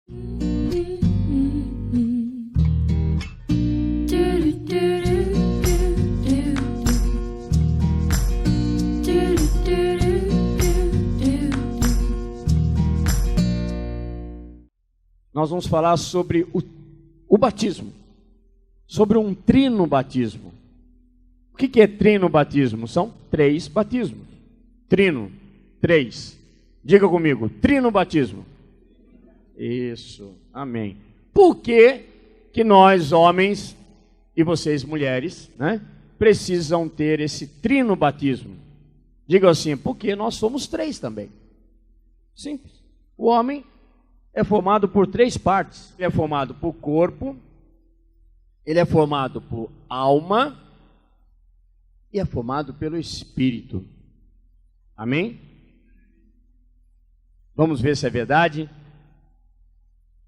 Nós vamos falar sobre o batismo, sobre um trino batismo. O que é trino batismo? São 3 batismos. Trino, 3. Diga comigo, trino batismo. Isso, amém. Por que nós, homens, e vocês, mulheres, né, precisam ter esse trino batismo? Diga assim, porque nós somos 3 também. Simples. O homem é formado por 3 partes. Ele é formado por corpo, ele é formado por alma e é formado pelo espírito. Amém? Vamos ver se é verdade.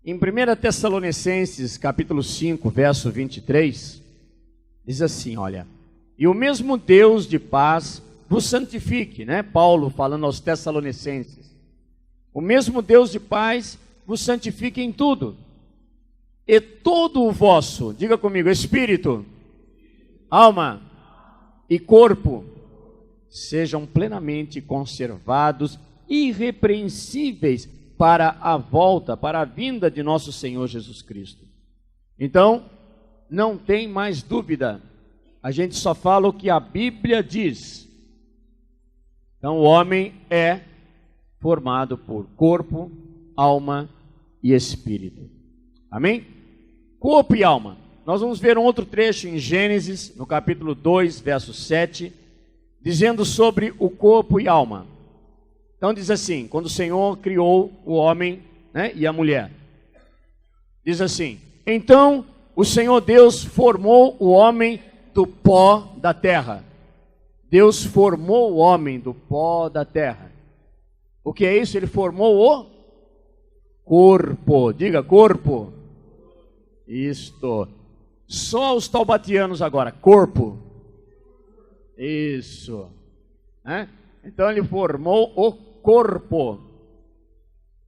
Em 1 Tessalonicenses, capítulo 5, verso 23, diz assim, olha: e o mesmo Deus de paz vos santifique, né? Paulo falando aos Tessalonicenses. O mesmo Deus de paz vos santifique em tudo, e todo o vosso, diga comigo, espírito, alma e corpo, sejam plenamente conservados, irrepreensíveis para a volta, para a vinda de nosso Senhor Jesus Cristo. Então, não tem mais dúvida, a gente só fala o que a Bíblia diz. Então, o homem é formado por corpo, alma e espírito. Amém? Corpo e alma. Nós vamos ver um outro trecho em Gênesis, no capítulo 2, verso 7, dizendo sobre o corpo e alma. Então diz assim, quando o Senhor criou o homem, né, e a mulher, diz assim: então o Senhor Deus formou o homem do pó da terra. Deus formou o homem do pó da terra. O que é isso? Ele formou o corpo, diga corpo. Isto. Só os taubatianos agora, corpo. Isso. Então ele formou o corpo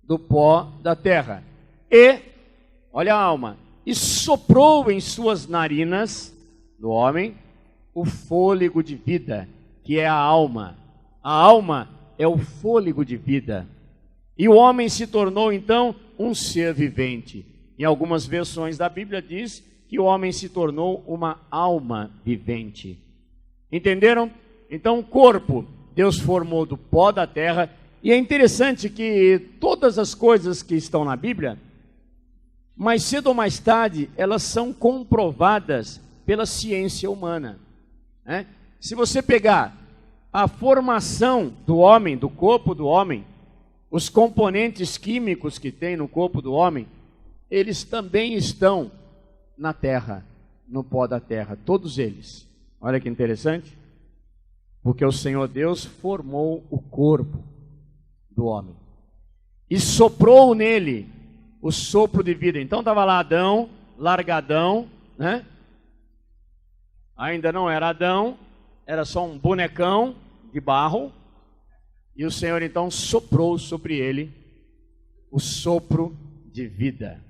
do pó da terra. E, olha a alma, e soprou em suas narinas do homem o fôlego de vida, que é a alma. A alma é o fôlego de vida. E o homem se tornou então um ser vivente. Em algumas versões da Bíblia diz que o homem se tornou uma alma vivente. Entenderam? Então o corpo Deus formou do pó da terra. E é interessante que todas as coisas que estão na Bíblia, mais cedo ou mais tarde, elas são comprovadas pela ciência humana. Se você pegar a formação do homem, do corpo do homem, os componentes químicos que tem no corpo do homem, eles também estão na terra, no pó da terra, todos eles. Olha que interessante, porque o Senhor Deus formou o corpo do homem e soprou nele o sopro de vida. Então estava lá Adão, largadão, né? Ainda não era Adão, era só um bonecão de barro. E o Senhor então soprou sobre ele o sopro de vida.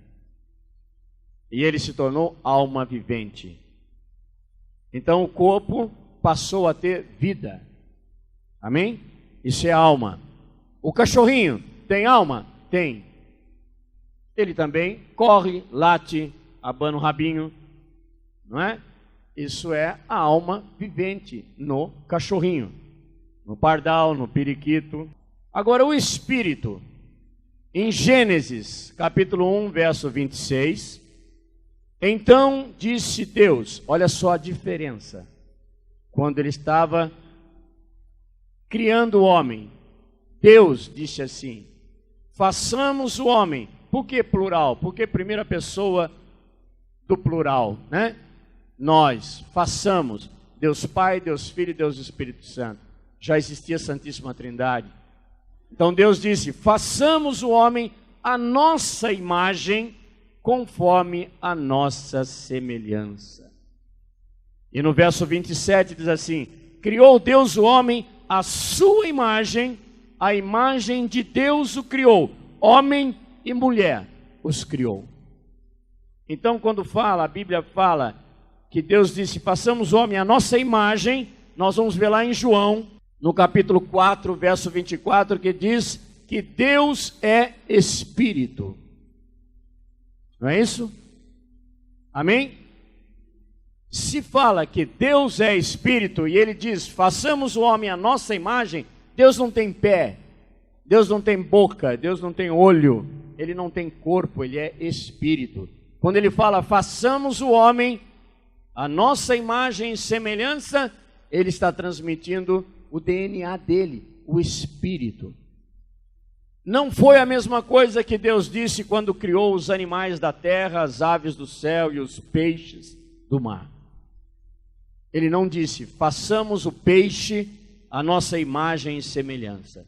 E ele se tornou alma vivente. Então o corpo passou a ter vida. Amém? Isso é alma. O cachorrinho tem alma? Tem. Ele também corre, late, abana o rabinho. Não é? Isso é a alma vivente no cachorrinho. No pardal, no periquito. Agora o espírito, em Gênesis, capítulo 1, verso 26, então disse Deus, olha só a diferença, quando ele estava criando o homem, Deus disse assim, façamos o homem. Por que plural? Porque primeira pessoa do plural, né? Nós, façamos, Deus Pai, Deus Filho e Deus Espírito Santo. Já existia a Santíssima Trindade. Então Deus disse, façamos o homem à nossa imagem, conforme a nossa semelhança. E no verso 27 diz assim, criou Deus o homem à sua imagem, a imagem de Deus o criou, homem e mulher, os criou. Então, quando a Bíblia fala que Deus disse, façamos o homem à nossa imagem, nós vamos ver lá em João, no capítulo 4, verso 24, que diz que Deus é Espírito. Não é isso? Amém? Se fala que Deus é Espírito e ele diz, façamos o homem à nossa imagem, Deus não tem pé, Deus não tem boca, Deus não tem olho, ele não tem corpo, ele é Espírito. Quando ele fala, façamos o homem à nossa imagem e semelhança, ele está transmitindo o DNA dele, o Espírito. Não foi a mesma coisa que Deus disse quando criou os animais da terra, as aves do céu e os peixes do mar. Ele não disse, façamos o peixe à nossa imagem e semelhança.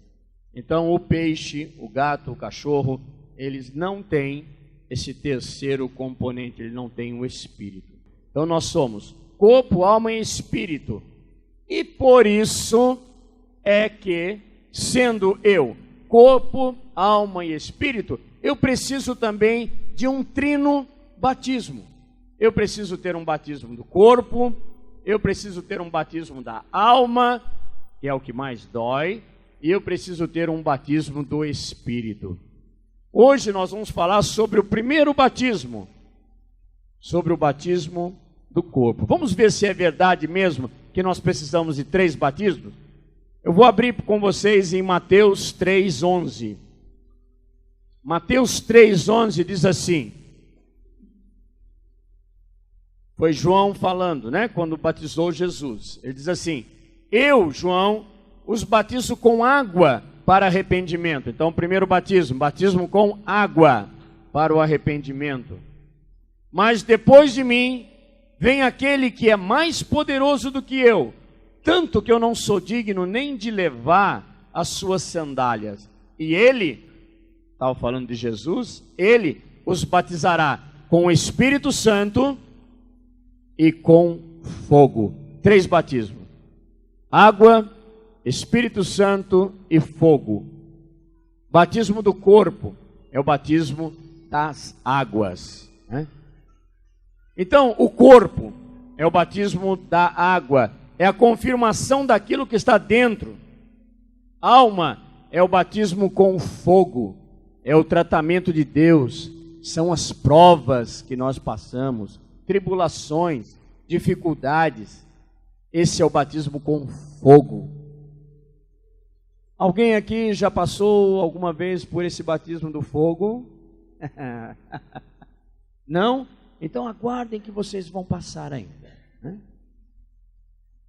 Então o peixe, o gato, o cachorro, eles não têm esse terceiro componente, eles não têm o Espírito. Então nós somos corpo, alma e espírito. E por isso é que, sendo eu corpo, alma e espírito, eu preciso também de um trino batismo. Eu preciso ter um batismo do corpo, eu preciso ter um batismo da alma, que é o que mais dói, e eu preciso ter um batismo do Espírito. Hoje nós vamos falar sobre o primeiro batismo, sobre o batismo do corpo. Vamos ver se é verdade mesmo que nós precisamos de 3 batismos? Eu vou abrir com vocês em Mateus 3:11. Mateus 3:11 diz assim, foi João falando, né, quando batizou Jesus. Ele diz assim, eu, João, os batizo com água para arrependimento. Então, o primeiro batismo com água para o arrependimento. Mas depois de mim, vem aquele que é mais poderoso do que eu, tanto que eu não sou digno nem de levar as suas sandálias. E ele, estava falando de Jesus, ele os batizará com o Espírito Santo e com fogo. 3 batismos: água, Espírito Santo e fogo. Batismo do corpo é o batismo das águas, né? Então, o corpo é o batismo da água, é a confirmação daquilo que está dentro. Alma é o batismo com fogo, é o tratamento de Deus, são as provas que nós passamos, tribulações, dificuldades. Esse é o batismo com fogo. Alguém aqui já passou alguma vez por esse batismo do fogo? Não? Então aguardem que vocês vão passar ainda, né?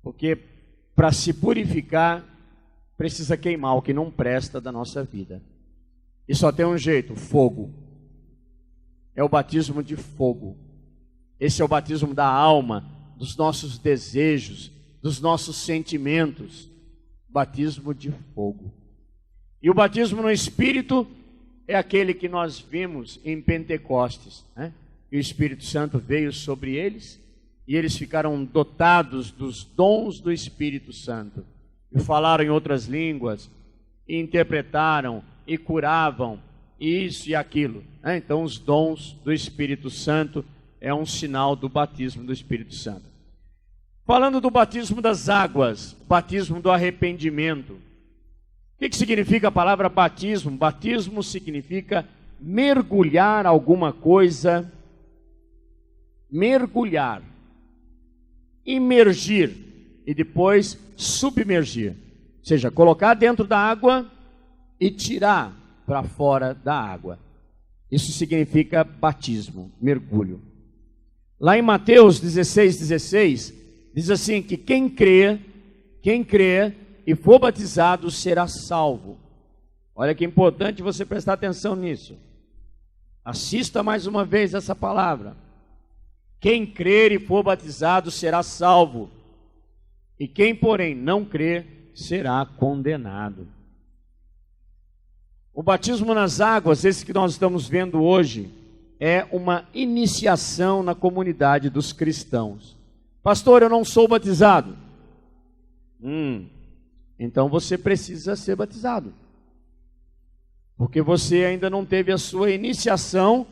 Porque para se purificar, precisa queimar o que não presta da nossa vida. E só tem um jeito: fogo. É o batismo de fogo. Esse é o batismo da alma, dos nossos desejos, dos nossos sentimentos. Batismo de fogo. E o batismo no Espírito é aquele que nós vimos em Pentecostes, né? E o Espírito Santo veio sobre eles e eles ficaram dotados dos dons do Espírito Santo. E falaram em outras línguas, e interpretaram, e curavam, isso e aquilo, né? Então os dons do Espírito Santo é um sinal do batismo do Espírito Santo. Falando do batismo das águas, batismo do arrependimento. O que significa a palavra batismo? Batismo significa mergulhar alguma coisa, mergulhar, imergir e depois submergir. Ou seja, colocar dentro da água e tirar para fora da água. Isso significa batismo, mergulho. Lá em Mateus 16:16, diz assim que quem crê e for batizado será salvo. Olha que importante você prestar atenção nisso. Assista mais uma vez essa palavra. Quem crer e for batizado será salvo. E quem, porém, não crer será condenado. O batismo nas águas, esse que nós estamos vendo hoje, é uma iniciação na comunidade dos cristãos. Pastor, eu não sou batizado. Então você precisa ser batizado. Porque você ainda não teve a sua iniciação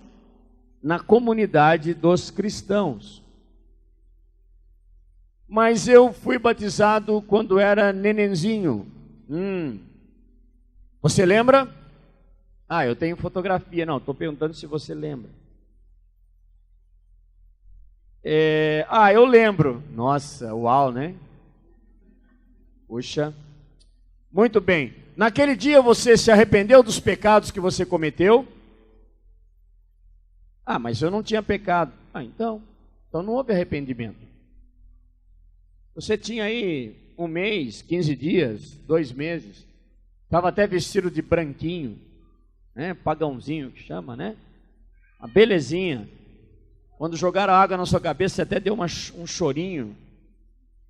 na comunidade dos cristãos. Mas eu fui batizado quando era nenenzinho. Você lembra? Eu tenho fotografia. Não, estou perguntando se você lembra. Eu lembro. Nossa, uau, né? Puxa. Muito bem. Naquele dia você se arrependeu dos pecados que você cometeu? Mas eu não tinha pecado. Então não houve arrependimento. Você tinha aí 1 mês, 15 dias, 2 meses. Estava até vestido de branquinho, né? Pagãozinho que chama, né? Uma belezinha. Quando jogaram água na sua cabeça, você até deu um chorinho.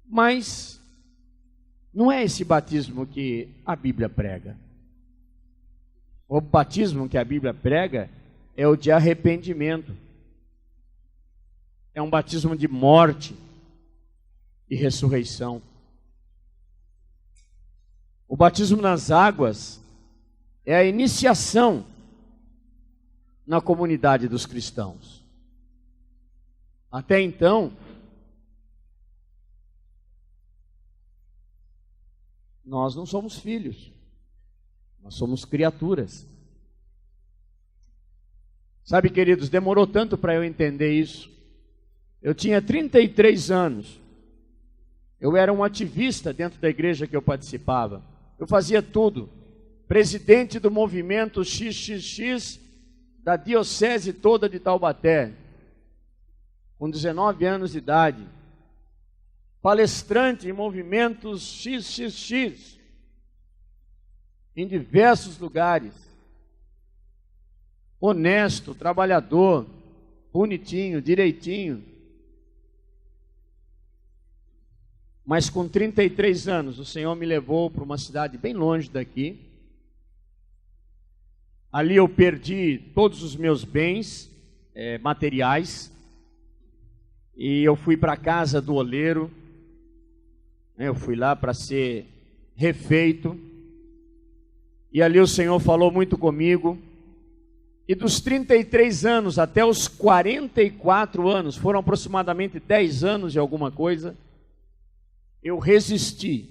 Mas não é esse batismo que a Bíblia prega. O batismo que a Bíblia prega é o de arrependimento. É um batismo de morte e ressurreição. O batismo nas águas é a iniciação na comunidade dos cristãos. Até então, nós não somos filhos, nós somos criaturas. Sabe, queridos, demorou tanto para eu entender isso. Eu tinha 33 anos. Eu era um ativista dentro da igreja que eu participava. Eu fazia tudo. Presidente do movimento XXX da diocese toda de Taubaté, com 19 anos de idade. Palestrante em movimentos XXX, em diversos lugares. Honesto, trabalhador, bonitinho, direitinho. Mas com 33 anos, o Senhor me levou para uma cidade bem longe daqui. Ali eu perdi todos os meus bens materiais. E eu fui para a casa do oleiro. Eu fui lá para ser refeito. E ali o Senhor falou muito comigo. E dos 33 anos até os 44 anos, foram aproximadamente 10 anos e alguma coisa, eu resisti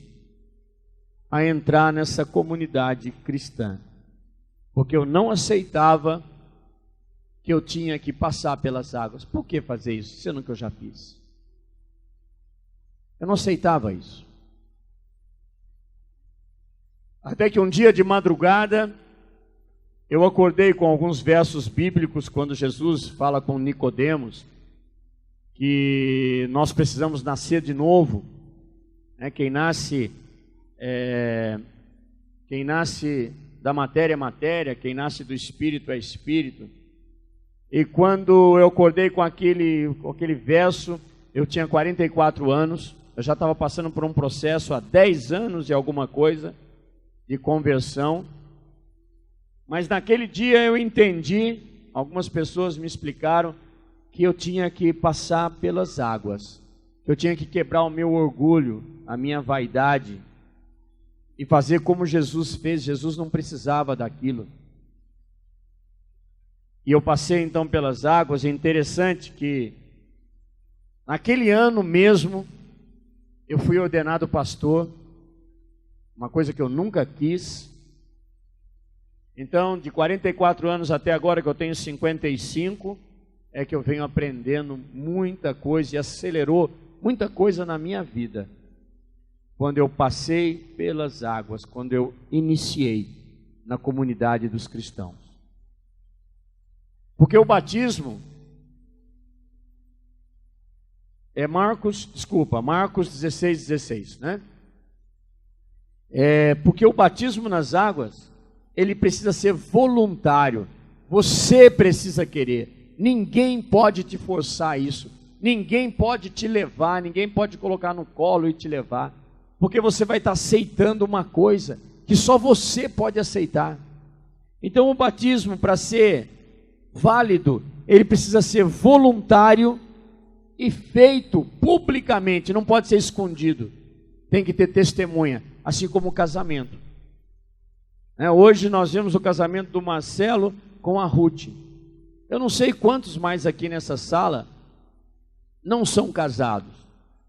a entrar nessa comunidade cristã, porque eu não aceitava que eu tinha que passar pelas águas. Por que fazer isso, sendo que eu já fiz? Eu não aceitava isso. Até que um dia de madrugada, eu acordei com alguns versos bíblicos, quando Jesus fala com Nicodemos, que nós precisamos nascer de novo. Quem nasce da matéria é matéria, quem nasce do Espírito é Espírito. E quando eu acordei com aquele verso, eu tinha 44 anos, eu já estava passando por um processo há 10 anos e alguma coisa de conversão. Mas naquele dia eu entendi, algumas pessoas me explicaram, que eu tinha que passar pelas águas. Eu tinha que quebrar o meu orgulho, a minha vaidade, e fazer como Jesus fez. Jesus não precisava daquilo. E eu passei então pelas águas. É interessante que naquele ano mesmo eu fui ordenado pastor, uma coisa que eu nunca quis. Então, de 44 anos até agora, que eu tenho 55, é que eu venho aprendendo muita coisa, e acelerou muita coisa na minha vida, quando eu passei pelas águas, quando eu iniciei na comunidade dos cristãos. Porque o batismo é Marcos 16:16, né? Porque o batismo nas águas, ele precisa ser voluntário. Você precisa querer. Ninguém pode te forçar isso. Ninguém pode te levar, ninguém pode colocar no colo e te levar, porque você vai estar aceitando uma coisa que só você pode aceitar. Então o batismo, para ser válido, ele precisa ser voluntário e feito publicamente, não pode ser escondido, tem que ter testemunha, assim como o casamento. Hoje nós vemos o casamento do Marcelo com a Ruth. Eu não sei quantos mais aqui nessa sala não são casados.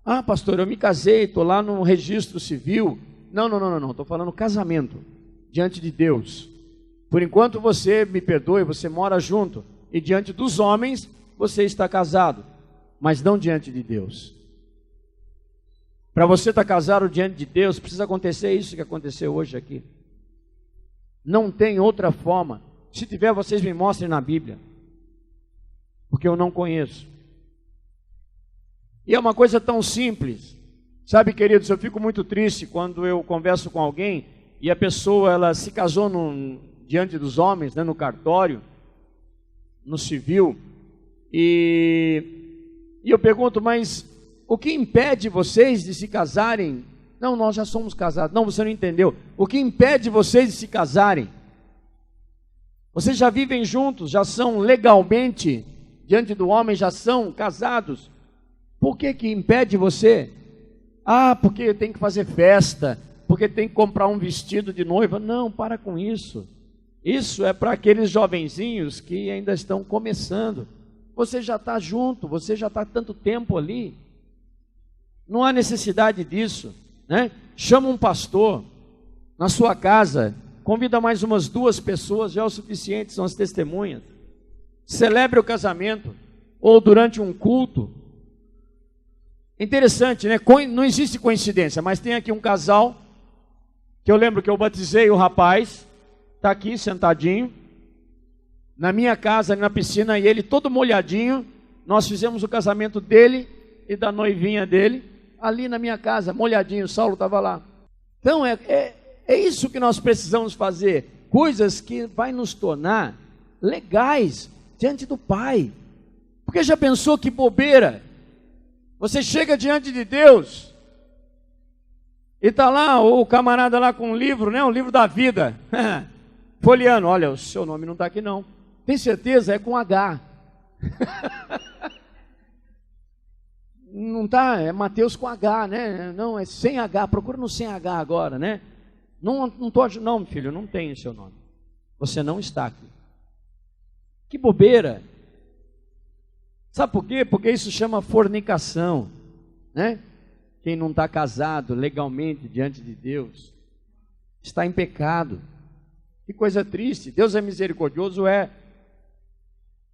Ah, pastor, eu me casei, estou lá no registro civil. Não, estou falando casamento, diante de Deus. Por enquanto você, me perdoe, você mora junto, e diante dos homens você está casado, mas não diante de Deus. Para você estar casado diante de Deus, precisa acontecer isso que aconteceu hoje aqui. Não tem outra forma. Se tiver, vocês me mostrem na Bíblia, porque eu não conheço. E é uma coisa tão simples. Sabe, queridos, eu fico muito triste quando eu converso com alguém e a pessoa, ela se casou diante dos homens, né, no cartório, no civil, e eu pergunto, mas o que impede vocês de se casarem? Não, nós já somos casados. Não, você não entendeu. O que impede vocês de se casarem? Vocês já vivem juntos, já são legalmente, diante do homem, já são casados. Por que impede você? Ah, porque tem que fazer festa, porque tem que comprar um vestido de noiva. Não, para com isso. Isso é para aqueles jovenzinhos que ainda estão começando. Você já está junto, você já está tanto tempo ali. Não há necessidade disso, né? Chama um pastor na sua casa, convida mais umas 2 pessoas, já é o suficiente, são as testemunhas. Celebre o casamento, ou durante um culto. Interessante, né? Não existe coincidência, mas tem aqui um casal, que eu lembro que eu batizei o rapaz, está aqui sentadinho, na minha casa, na piscina, e ele todo molhadinho. Nós fizemos o casamento dele e da noivinha dele, ali na minha casa, molhadinho. Saulo estava lá. Então é isso que nós precisamos fazer, coisas que vai nos tornar legais diante do Pai. Porque já pensou que bobeira? Você chega diante de Deus e está lá o camarada lá com um livro, né? Um livro da vida, folheando. Olha, o seu nome não está aqui não. Tem certeza? É com H. Não está, é Mateus com H, né? Não, é sem H, procura no sem H agora, né? Não, filho, não tem o seu nome. Você não está aqui. Que bobeira. Sabe por quê? Porque isso chama fornicação, né? Quem não está casado legalmente diante de Deus está em pecado. Que coisa triste. Deus é misericordioso, é.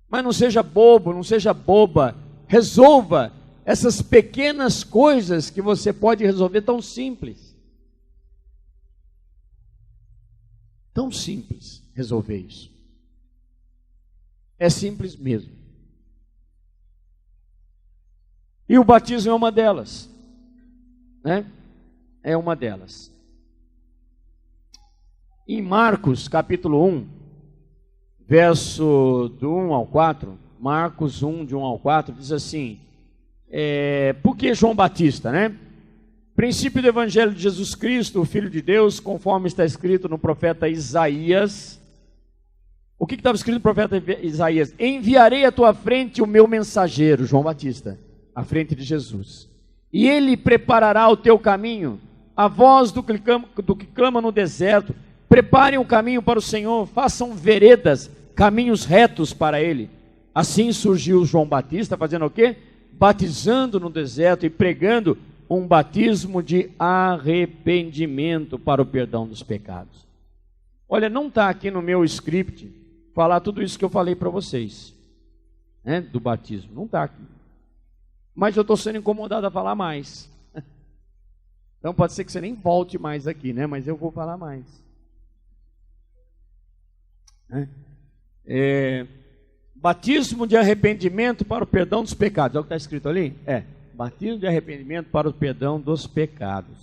Mas não seja bobo, não seja boba. Resolva essas pequenas coisas que você pode resolver, tão simples. Tão simples resolver isso. É simples mesmo. E o batismo é uma delas, né? É uma delas. Em Marcos capítulo 1, verso do 1 ao 4, Marcos 1, de 1 ao 4, diz assim, por que João Batista, né? Princípio do Evangelho de Jesus Cristo, o Filho de Deus, conforme está escrito no profeta Isaías. O que estava escrito no profeta Isaías? Enviarei à tua frente o meu mensageiro, João Batista, à frente de Jesus. E ele preparará o teu caminho, a voz do que clama no deserto. Preparem o caminho para o Senhor, façam veredas, caminhos retos para ele. Assim surgiu João Batista, fazendo o quê? Batizando no deserto e pregando um batismo de arrependimento para o perdão dos pecados. Olha, não está aqui no meu script falar tudo isso que eu falei para vocês, né, do batismo, não está aqui. Mas eu estou sendo incomodado a falar mais. Então pode ser que você nem volte mais aqui, né? Mas eu vou falar mais. Batismo de arrependimento para o perdão dos pecados. É o que está escrito ali? Batismo de arrependimento para o perdão dos pecados.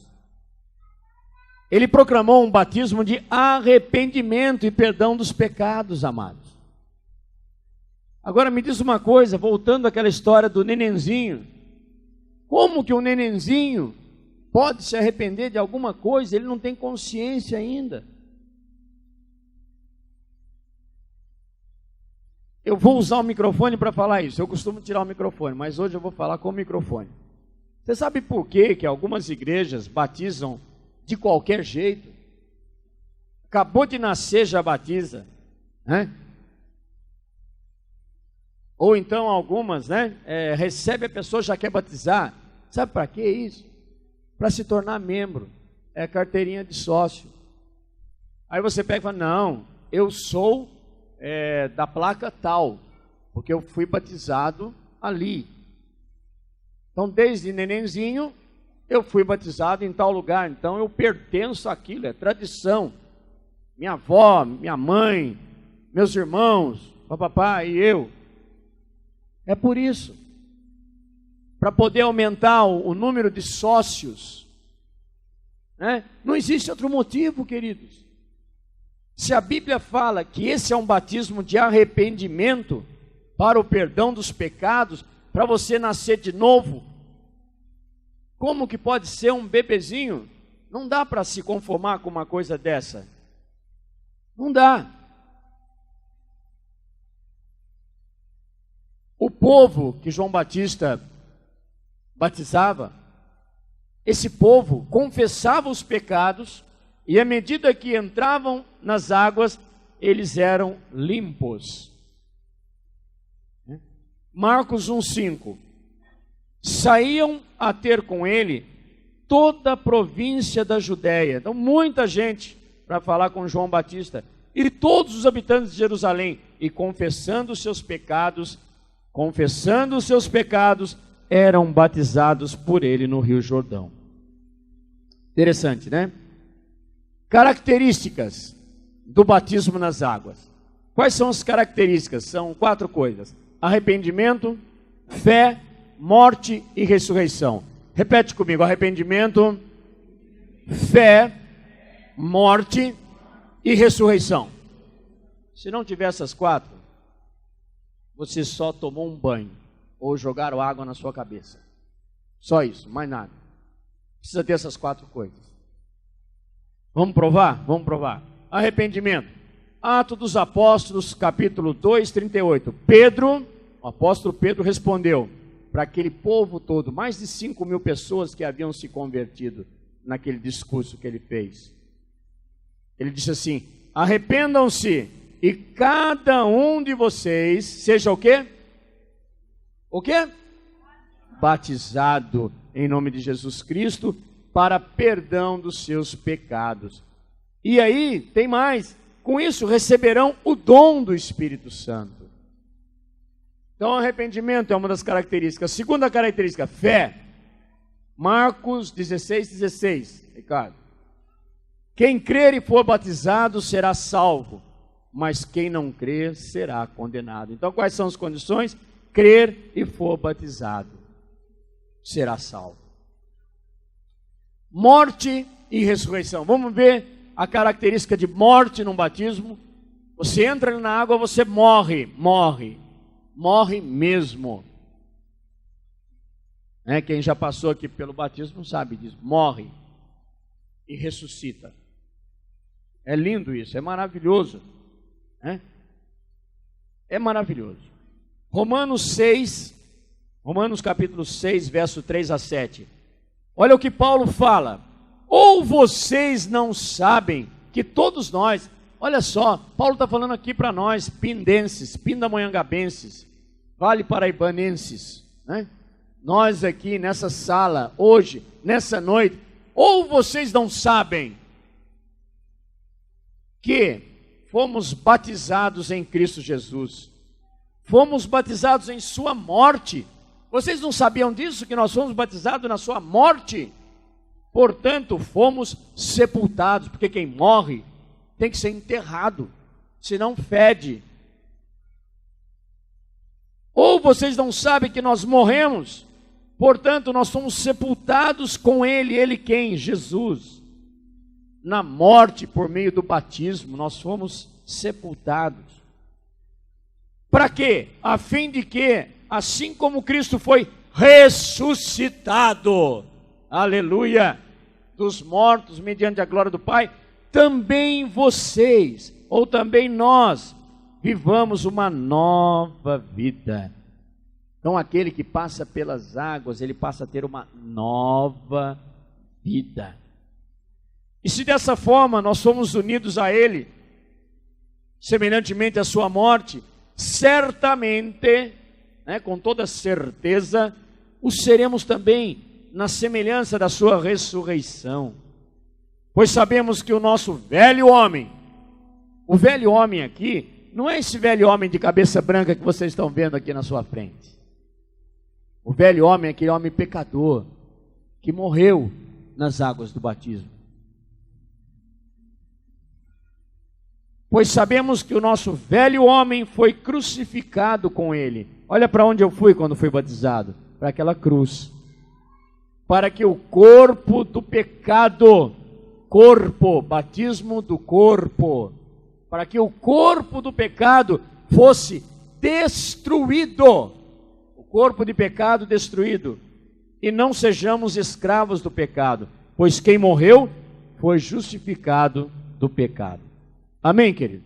Ele proclamou um batismo de arrependimento e perdão dos pecados, amados. Agora me diz uma coisa, voltando àquela história do nenenzinho. Como que um nenenzinho pode se arrepender de alguma coisa? Ele não tem consciência ainda. Eu vou usar o microfone para falar isso. Eu costumo tirar o microfone, mas hoje eu vou falar com o microfone. Você sabe por que algumas igrejas batizam de qualquer jeito? Acabou de nascer, já batiza, né? Ou então algumas, né? Recebe a pessoa, já quer batizar. Sabe para que isso? Para se tornar membro. É carteirinha de sócio. Aí você pega e fala, não, eu sou da placa tal, porque eu fui batizado ali. Então, desde nenenzinho, eu fui batizado em tal lugar, então eu pertenço àquilo, é tradição. Minha avó, minha mãe, meus irmãos, papai e eu. É por isso. Para poder aumentar o número de sócios, né? Não existe outro motivo, queridos. Se a Bíblia fala que esse é um batismo de arrependimento para o perdão dos pecados, para você nascer de novo, como que pode ser um bebezinho? Não dá para se conformar com uma coisa dessa. Não dá. O povo que João Batista batizava, esse povo confessava os pecados e à medida que entravam nas águas, eles eram limpos. Marcos 1,5. Saíam a ter com ele toda a província da Judéia. Então muita gente para falar com João Batista. E todos os habitantes de Jerusalém. E confessando os seus pecados, eram batizados por ele no Rio Jordão. Interessante, né? Características do batismo nas águas. Quais são as características? São 4 coisas: arrependimento, fé, morte e ressurreição. Repete comigo: arrependimento, fé, morte e ressurreição. Se não tiver essas 4, você só tomou um banho ou jogaram água na sua cabeça. Só isso, mais nada. Precisa ter essas 4 coisas. Vamos provar? Vamos provar. Arrependimento. Atos dos Apóstolos, capítulo 2, 38. O apóstolo Pedro respondeu para aquele povo todo, mais de 5.000 pessoas que haviam se convertido naquele discurso que ele fez. Ele disse assim: arrependam-se e cada um de vocês seja o quê? O quê? Batizado em nome de Jesus Cristo para perdão dos seus pecados. E aí, tem mais. Com isso receberão o dom do Espírito Santo. Então, arrependimento é uma das características. Segunda característica, fé. Marcos 16:16. Ricardo. Quem crer e for batizado será salvo, mas quem não crer será condenado. Então, quais são as condições? Crer e for batizado, será salvo. Morte e ressurreição. Vamos ver a característica de morte num batismo. Você entra na água, você morre mesmo. Quem já passou aqui pelo batismo sabe disso. Morre e ressuscita. É lindo isso, é maravilhoso. É maravilhoso. Romanos capítulo 6, verso 3 a 7. Olha o que Paulo fala. Ou vocês não sabem que todos nós, olha só, Paulo está falando aqui para nós, pindenses, pindamonhangabenses, vale paraibanenses, né? Nós aqui nessa sala, hoje, nessa noite, ou vocês não sabem que fomos batizados em Cristo Jesus, fomos batizados em sua morte. Vocês não sabiam disso, que nós fomos batizados na sua morte? Portanto, fomos sepultados, porque quem morre tem que ser enterrado, senão fede. Ou vocês não sabem que nós morremos, portanto, nós fomos sepultados com Ele. Ele quem? Jesus. Na morte, por meio do batismo, nós fomos sepultados. Para quê? A fim de que, assim como Cristo foi ressuscitado, aleluia, dos mortos, mediante a glória do Pai, também vocês, ou também nós, vivamos uma nova vida. Então aquele que passa pelas águas, ele passa a ter uma nova vida. E se dessa forma nós somos unidos a Ele, semelhantemente à sua morte, certamente né, com toda certeza, o seremos também na semelhança da sua ressurreição. Pois sabemos que o nosso velho homem, o velho homem aqui, não é esse velho homem de cabeça branca que vocês estão vendo aqui na sua frente. O velho homem é aquele homem pecador, que morreu nas águas do batismo. Pois sabemos que o nosso velho homem foi crucificado com ele. Olha para onde eu fui quando fui batizado, para aquela cruz. Para que o corpo do pecado, batismo do corpo, para que o corpo do pecado fosse destruído, o corpo de pecado destruído, e não sejamos escravos do pecado, pois quem morreu foi justificado do pecado. Amém, querido?